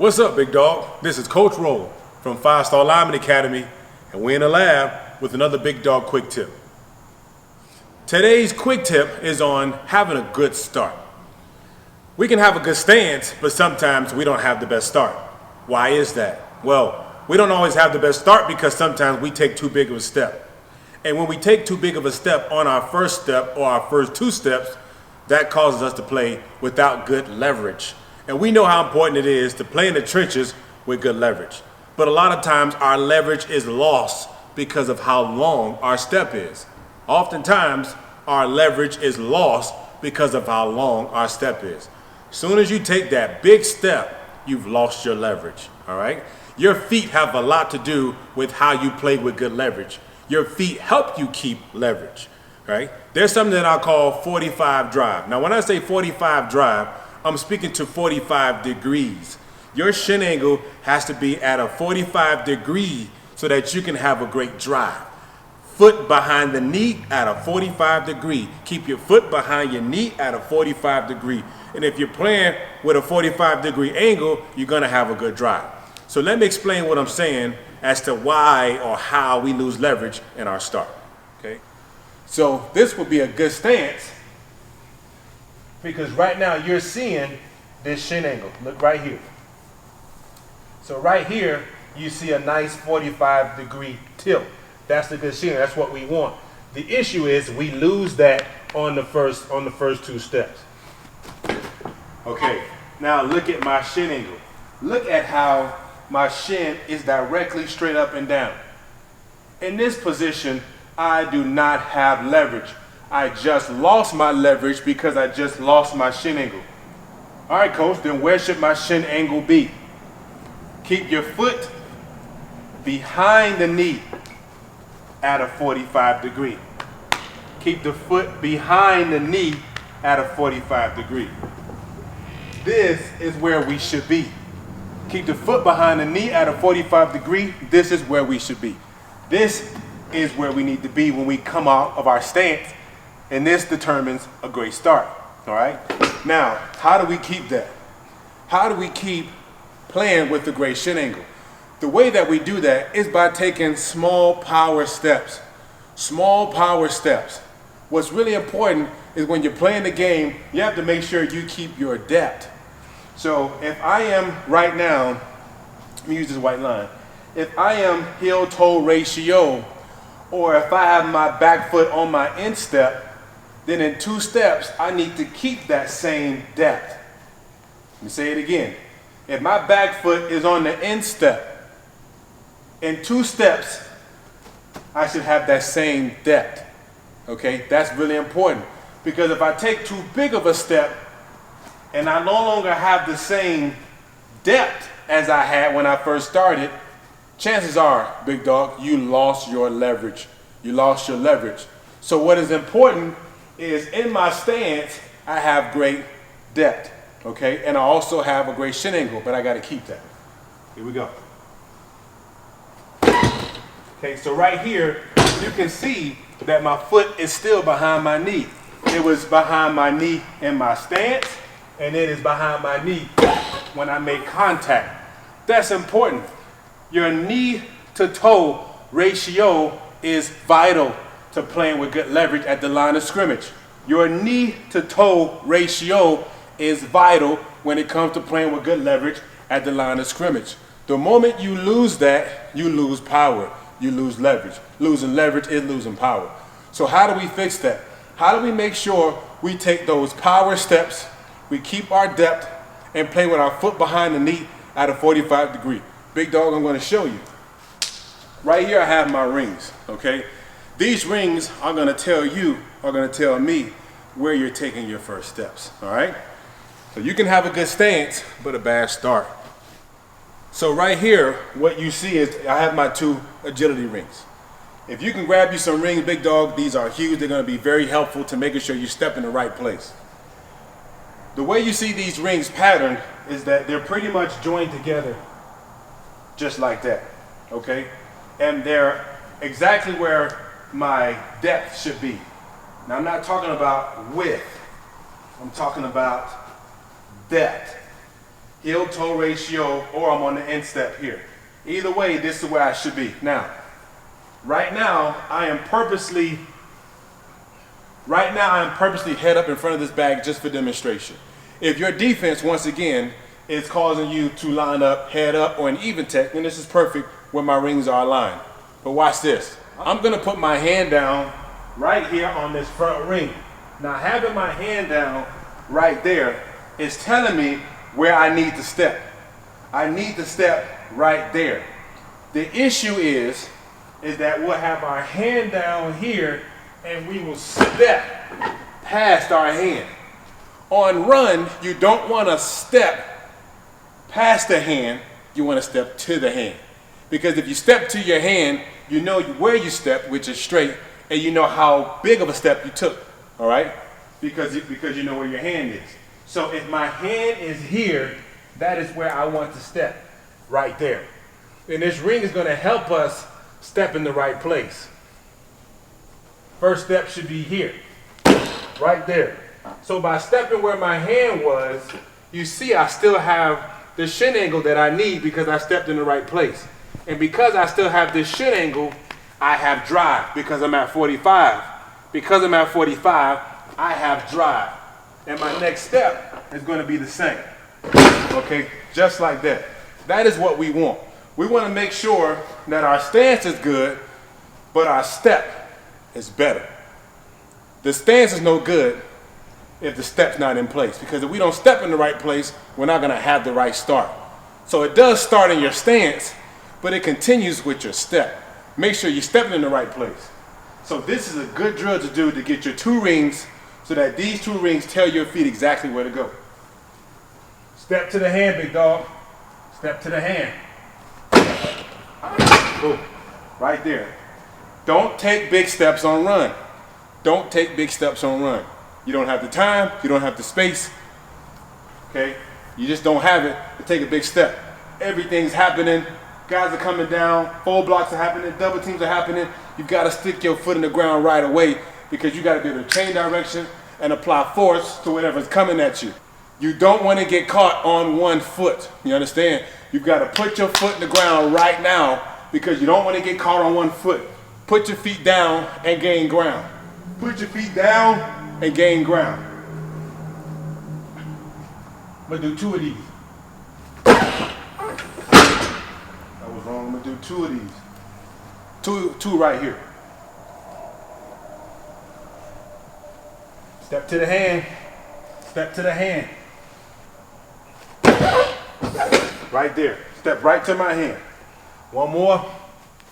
What's up, Big Dawg? This is Coach Roll from 5-Star Linemen Academy, and we're in the lab with another Big Dawg quick tip. Today's quick tip is on having a good start. We can have a good stance, but sometimes we don't have the best start. Why is that? Well, we don't always have the best start because sometimes we take too big of a step. And when we take too big of a step on our first step or our first two steps, that causes us to play without good leverage. And we know how important it is to play in the trenches with good leverage. But a lot of times our leverage is lost because of how long our step is. Oftentimes our leverage is lost because of how long our step is. As soon as you take that big step, you've lost your leverage, all right? Your feet have a lot to do with how you play with good leverage. Your feet help you keep leverage, right? There's something that I call 45 drive. Now, when I say 45 drive, I'm speaking to 45 degrees. Your shin angle has to be at a 45 degree so that you can have a great drive. Foot behind the knee at a 45 degree. Keep your foot behind your knee at a 45 degree. And if you're playing with a 45 degree angle, you're gonna have a good drive. So let me explain what I'm saying as to why or how we lose leverage in our start, okay? So this would be a good stance because right now you're seeing this shin angle. Look right here. So right here, you see a nice 45 degree tilt. That's the good shin, that's what we want. The issue is we lose that on the first two steps. Okay, now look at my shin angle. Look at how my shin is directly straight up and down. In this position, I do not have leverage. I just lost my leverage because I just lost my shin angle. All right, coach, then where should my shin angle be? Keep your foot behind the knee at a 45 degree. Keep the foot behind the knee at a 45 degree. This is where we should be. Keep the foot behind the knee at a 45 degree. This is where we should be. This is where we need to be when we come out of our stance, and this determines a great start, all right? Now, how do we keep that? How do we keep playing with the great shin angle? The way that we do that is by taking small power steps. Small power steps. What's really important is when you're playing the game, you have to make sure you keep your depth. So if I am right now, let me use this white line. If I am heel-toe ratio, or if I have my back foot on my instep, then in two steps, I need to keep that same depth. Let me say it again. If my back foot is on the instep, in two steps, I should have that same depth. Okay, that's really important. Because if I take too big of a step and I no longer have the same depth as I had when I first started, chances are, Big Dawg, you lost your leverage. You lost your leverage. So what is important is in my stance, I have great depth, okay? And I also have a great shin angle, but I gotta keep that. Here we go. Okay, so right here, you can see that my foot is still behind my knee. It was behind my knee in my stance, and it is behind my knee when I make contact. That's important. Your knee to toe ratio is vital to playing with good leverage at the line of scrimmage. Your knee to toe ratio is vital when it comes to playing with good leverage at the line of scrimmage. The moment you lose that, you lose power. You lose leverage. Losing leverage is losing power. So how do we fix that? How do we make sure we take those power steps, we keep our depth, and play with our foot behind the knee at a 45 degree? Big Dawg, I'm going to show you. Right here I have my rings, okay? These rings are going to tell you, are going to tell me where you're taking your first steps, all right? So you can have a good stance, but a bad start. So right here, what you see is I have my two agility rings. If you can grab you some rings, Big Dawg, these are huge. They're going to be very helpful to making sure you step in the right place. The way you see these rings patterned is that they're pretty much joined together just like that, okay? And they're exactly where my depth should be. Now, I'm not talking about width. I'm talking about depth. heel-toe ratio, or I'm on the instep here. Either way, this is where I should be. Now, right now I am purposely head up in front of this bag just for demonstration. If your defense, once again, is causing you to line up, head up, or an even tech, then this is perfect where my rings are aligned. But watch this. I'm gonna put my hand down right here on this front ring. Now, having my hand down right there is telling me where I need to step. I need to step right there. The issue is that we'll have our hand down here and we will step past our hand. On run, you don't want to step past the hand, you want to step to the hand. Because if you step to your hand, you know where you stepped, which is straight, and you know how big of a step you took, all right? Because you know where your hand is. So if my hand is here, that is where I want to step, right there. And this ring is going to help us step in the right place. First step should be here, right there. So by stepping where my hand was, you see I still have the shin angle that I need because I stepped in the right place. And because I still have this shin angle, I have drive because I'm at 45. Because I'm at 45, I have drive. And my next step is going to be the same. Okay, just like that. That is what we want. We want to make sure that our stance is good, but our step is better. The stance is no good if the step's not in place, because if we don't step in the right place, we're not going to have the right start. So it does start in your stance, but it continues with your step. Make sure you're stepping in the right place. So this is a good drill to do to get your two rings so that these two rings tell your feet exactly where to go. Step to the hand, Big Dawg. Step to the hand. Boom. Right there. Don't take big steps on run. Don't take big steps on run. You don't have the time, you don't have the space, okay? You just don't have it to take a big step. Everything's happening. Guys are coming down, full blocks are happening, double teams are happening. You've got to stick your foot in the ground right away because you got to be able to change direction and apply force to whatever's coming at you. You don't want to get caught on one foot. You understand? You've got to put your foot in the ground right now because you don't want to get caught on one foot. Put your feet down and gain ground. Put your feet down and gain ground. I'm going to do two of these. That was wrong. I'm going to do two of these. Two right here. Step to the hand. Step to the hand. Right there. Step right to my hand. One more.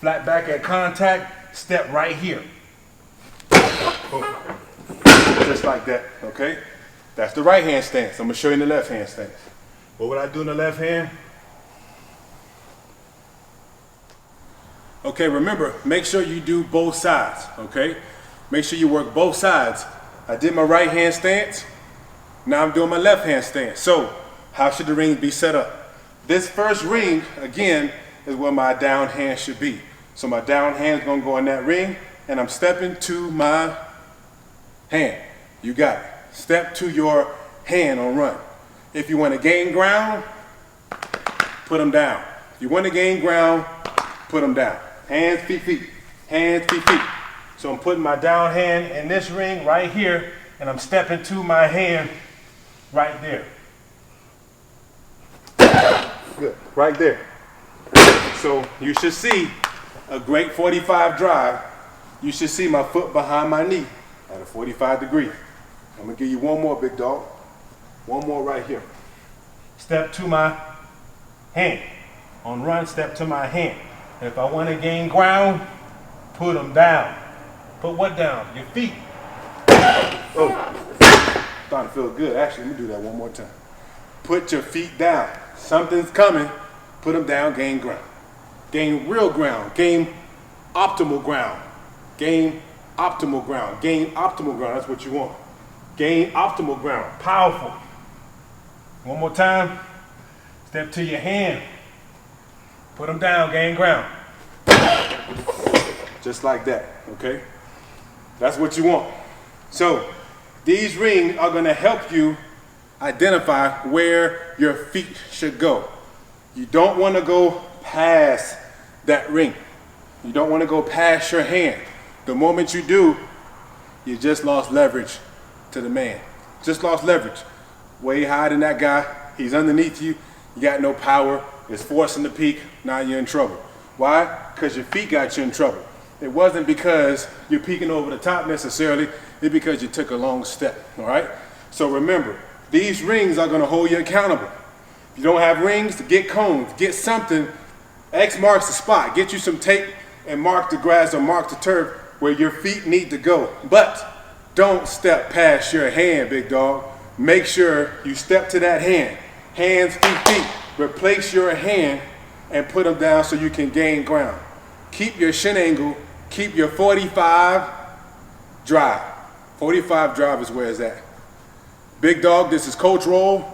Flat back at contact. Step right here. Oh. Just like that, okay? That's the right hand stance. I'm going to show you in the left hand stance. What would I do in the left hand? Okay, remember, make sure you do both sides, okay? Make sure you work both sides. I did my right hand stance. Now I'm doing my left hand stance. So, how should the ring be set up? This first ring, again, is where my down hand should be. So my down hand is going to go in that ring, and I'm stepping to my hand. You got it. Step to your hand on run. If you want to gain ground, put them down. If you want to gain ground, put them down. Hands, feet, feet. Hands, feet, feet. So I'm putting my down hand in this ring right here, and I'm stepping to my hand right there. Good. Right there. So you should see a great 45 drive. You should see my foot behind my knee at a 45 degree. I'm going to give you one more, Big Dawg. One more right here. Step to my hand. On run, step to my hand. And if I want to gain ground, put them down. Put what down? Your feet. Oh, starting to feel good. Actually, let me do that one more time. Put your feet down. Something's coming. Put them down, gain ground. Gain real ground. Gain optimal ground. Gain optimal ground. Gain optimal ground. That's what you want. Gain optimal ground. Powerful. One more time. Step to your hand. Put them down, gain ground. Just like that, okay? That's what you want. So, these rings are going to help you identify where your feet should go. You don't want to go past that ring. You don't want to go past your hand. The moment you do, you just lost leverage to the man. Just lost leverage. Way higher than that guy. He's underneath you. You got no power. It's forcing the peak. Now you're in trouble. Why? Because your feet got you in trouble. It wasn't because you're peeking over the top necessarily. It's because you took a long step. All right? So remember, these rings are going to hold you accountable. If you don't have rings, get cones. Get something. X marks the spot. Get you some tape and mark the grass or mark the turf where your feet need to go. But don't step past your hand, big dog. Make sure you step to that hand. Hands, feet. Replace your hand and put them down so you can gain ground. Keep your shin angle. Keep your 45 drive. 45 drive is where it's at. Big Dog, this is Coach Roll.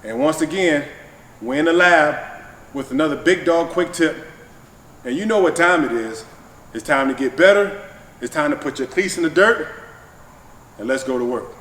And once again, we're in the lab with another Big Dog quick tip. And you know what time it is. It's time to get better. It's time to put your cleats in the dirt. And let's go to work.